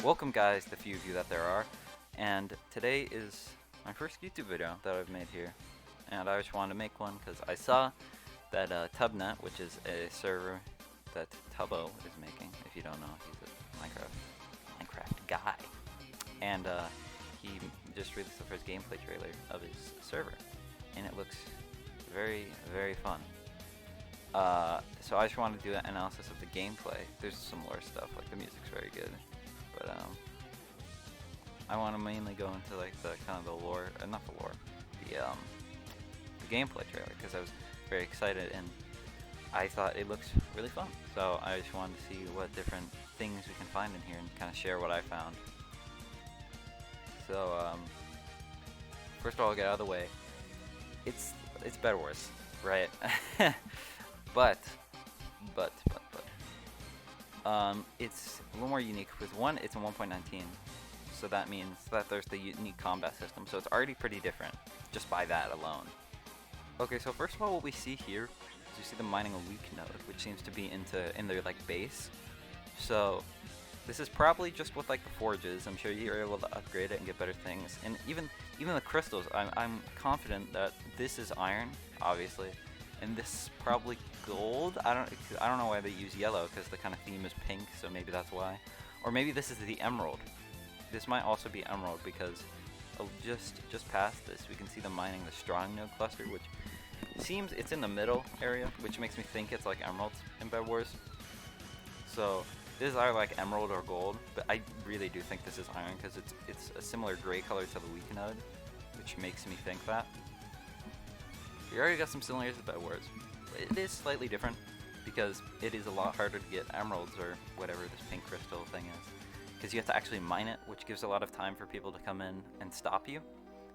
Welcome guys, the few of you that there are, and today is my first YouTube video that I've made here, and I just wanted to make one because I saw that Tubnet, which is a server that Tubbo is making, if you don't know, he's a Minecraft guy, and he just released the first gameplay trailer of his server, and it looks very, very fun. So I just wanted to do an analysis of the gameplay. There's some lore stuff, like the music's very good, but I want to mainly go into like the kind of the lore, not the lore, the gameplay trailer, because I was very excited and I thought it looks really fun. So I just wanted to see what different things we can find in here and kind of share what I found. So first of all, I'll get out of the way. It's Bed Wars, right? but it's a little more unique with one. It's a 1.19, so that means that there's the unique combat system. So it's already pretty different just by that alone. Okay, so first of all, what we see here is you see the mining a weak node, which seems to be in their like base. So this is probably just with like the forges. I'm sure you're able to upgrade it and get better things. And even the crystals, I'm confident that this is iron, obviously, and this is probably gold. I don't know why they use yellow, because the kind of theme is pink, so maybe that's why. Or maybe this is the emerald. This might also be emerald, because just past this we can see them mining the strong node cluster, which seems it's in the middle area, which makes me think it's like emeralds in Bed Wars. So this is either like emerald or gold, but I really do think this is iron, because it's a similar gray color to the weak node, which makes me think that. We already got some similarities to Bed Wars. It is slightly different, because it is a lot harder to get emeralds or whatever this pink crystal thing is, because you have to actually mine it, which gives a lot of time for people to come in and stop you.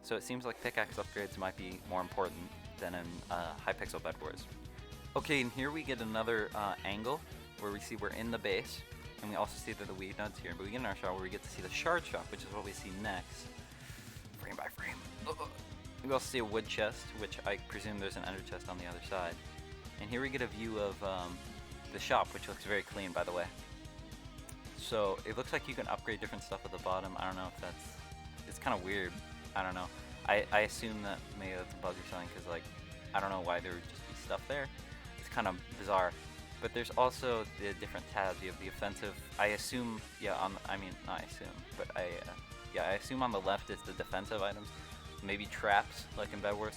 So it seems like pickaxe upgrades might be more important than in Hypixel Bed Wars. Okay, and here we get another angle where we see we're in the base, and we also see that the weed node's here, but we get another shot where we get to see the shard shop, which is what we see next, frame by frame. We also see a wood chest, which I presume there's an ender chest on the other side. And here we get a view of the shop, which looks very clean, by the way. So it looks like you can upgrade different stuff at the bottom. I don't know if it's kind of weird. I don't know. I assume that maybe that's a bug or something, because like, I don't know why there would just be stuff there. It's kind of bizarre. But there's also the different tabs. You have the offensive. I assume, yeah. Not I assume, but I assume on the left is the defensive items. Maybe traps, like in Bed Wars.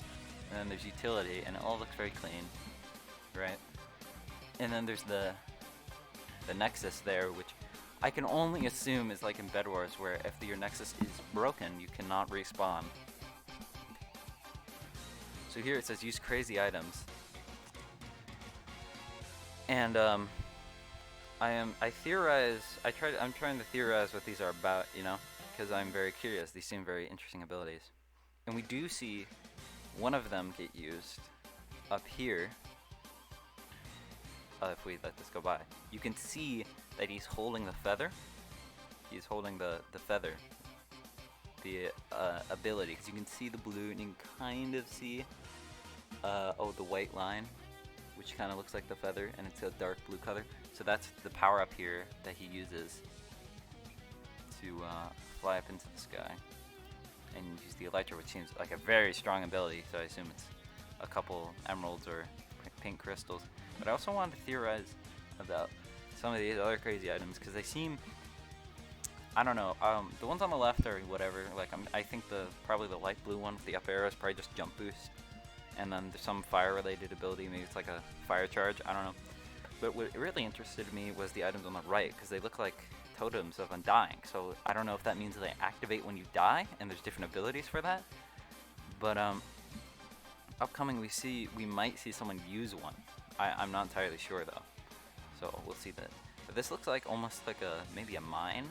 And then there's utility, and it all looks very clean, right? And then there's the nexus there, which I can only assume is like in Bed Wars, where if your nexus is broken, you cannot respawn. So here it says use crazy items. And I'm trying to theorize what these are about, you know, because I'm very curious. These seem very interesting abilities. And we do see one of them get used up here. If we let this go by, you can see that he's holding the feather. He's holding the feather, the ability, because you can see the blue and you can kind of see the white line, which kind of looks like the feather, and it's a dark blue color. So that's the power up here that he uses to fly up into the sky and use the elytra, which seems like a very strong ability. So I assume it's a couple emeralds or pink crystals. But I also wanted to theorize about some of these other crazy items, because they seem, I don't know, the ones on the left are whatever. Like I think probably the light blue one with the up arrow is probably just jump boost, and then there's some fire related ability, maybe it's like a fire charge, I don't know. But what really interested me was the items on the right, because they look like totems of undying. So I don't know if that means they activate when you die, and there's different abilities for that. But upcoming we might see someone use one. I'm not entirely sure though, so we'll see that. But this looks like almost like maybe a mine,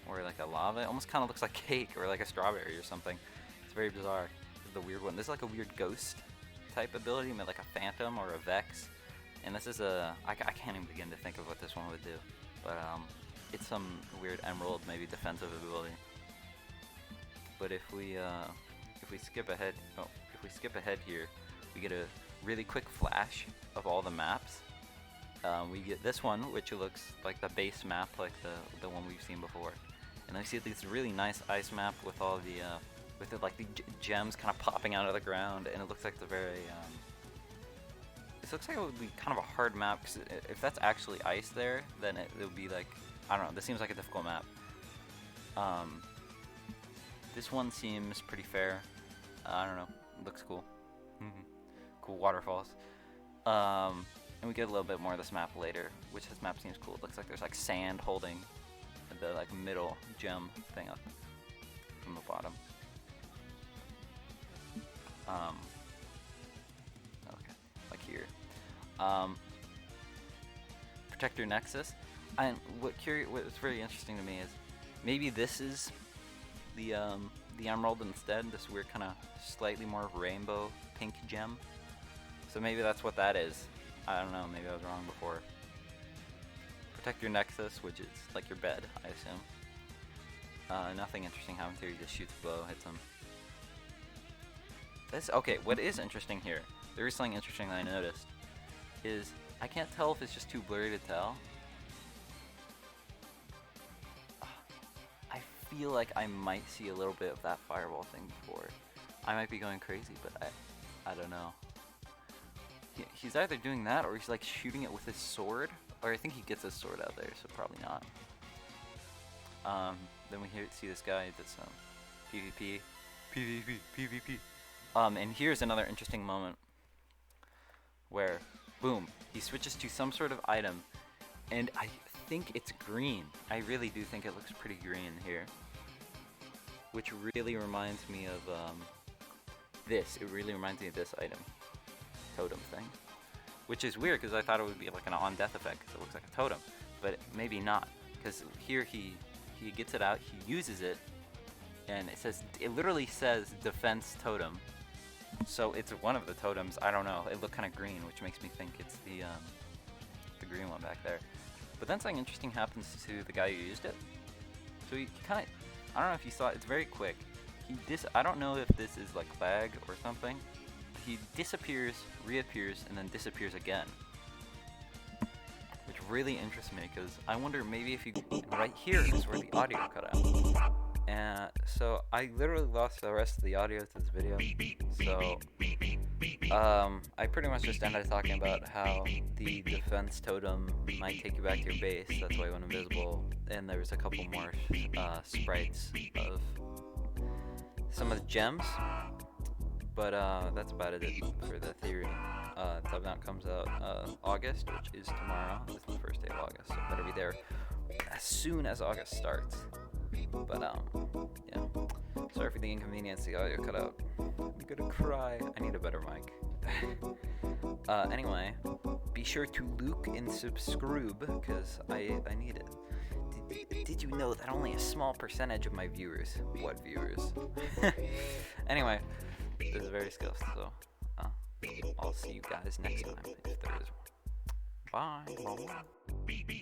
or like a lava. It almost kind of looks like cake or like a strawberry or something. It's very bizarre. This is the weird one. This is like a weird ghost type ability, maybe like a phantom or a vex. And this is I can't even begin to think of what this one would do. But it's some weird emerald, maybe defensive ability. But if we skip ahead, here, we get a really quick flash of all the maps. We get this one, which looks like the base map, like the one we've seen before. And I see this really nice ice map with all the like the gems kind of popping out of the ground, and it looks like it's a very this looks like it would be kind of a hard map, because if that's actually ice there, then it would be like, I don't know, this seems like a difficult map. This one seems pretty fair. I don't know, it looks cool. Cool waterfalls. And we get a little bit more of this map later, which this map seems cool. It looks like there's like sand holding the like middle gem thing up from the bottom. Okay, like here. Protector Nexus. And what's very interesting to me is maybe this is the emerald instead. This weird kind of slightly more rainbow pink gem. So maybe that's what that is. I don't know. Maybe I was wrong before. Protect your Nexus, which is like your bed, I assume. Nothing interesting happens here. He just shoots a bow, hits him. Okay, what is interesting here, there is something interesting that I noticed, is I can't tell if it's just too blurry to tell. I feel like I might see a little bit of that fireball thing before. I might be going crazy, but I don't know. He's either doing that or he's like shooting it with his sword, or I think he gets his sword out there, so probably not. Then we see this guy that's PvP, PvP. And here's another interesting moment where, boom, he switches to some sort of item, and I think it's green. I really do think it looks pretty green here, which really reminds me of this. It really reminds me of this item, totem thing, which is weird because I thought it would be like an on-death effect because it looks like a totem, but maybe not, because here he gets it out, he uses it, and it literally says defense totem. So it's one of the totems. I don't know. It looked kind of green, which makes me think it's the green one back there. But then something interesting happens to the guy who used it. So he kind of, I don't know if you saw it. It's very quick. I don't know if this is like lag or something. He disappears, reappears, and then disappears again, which really interests me because I wonder maybe if right here is where the audio cut out. And so I literally lost the rest of the audio to this video, so I pretty much just ended talking about how the defense totem might take you back to your base, that's why it went invisible, and there was a couple more sprites of some of the gems, but that's about it for the theory. Tubnet comes out August, which is tomorrow. This is the first day of August, so better be there as soon as August starts. But yeah, sorry for the inconvenience, the audio cut out. I'm gonna cry. I need a better mic. Anyway, be sure to look and subscribe, because I need it. Did you know that only a small percentage of my viewers, what viewers? Anyway, this is very skilled, so I'll see you guys next time, if there is one. Bye.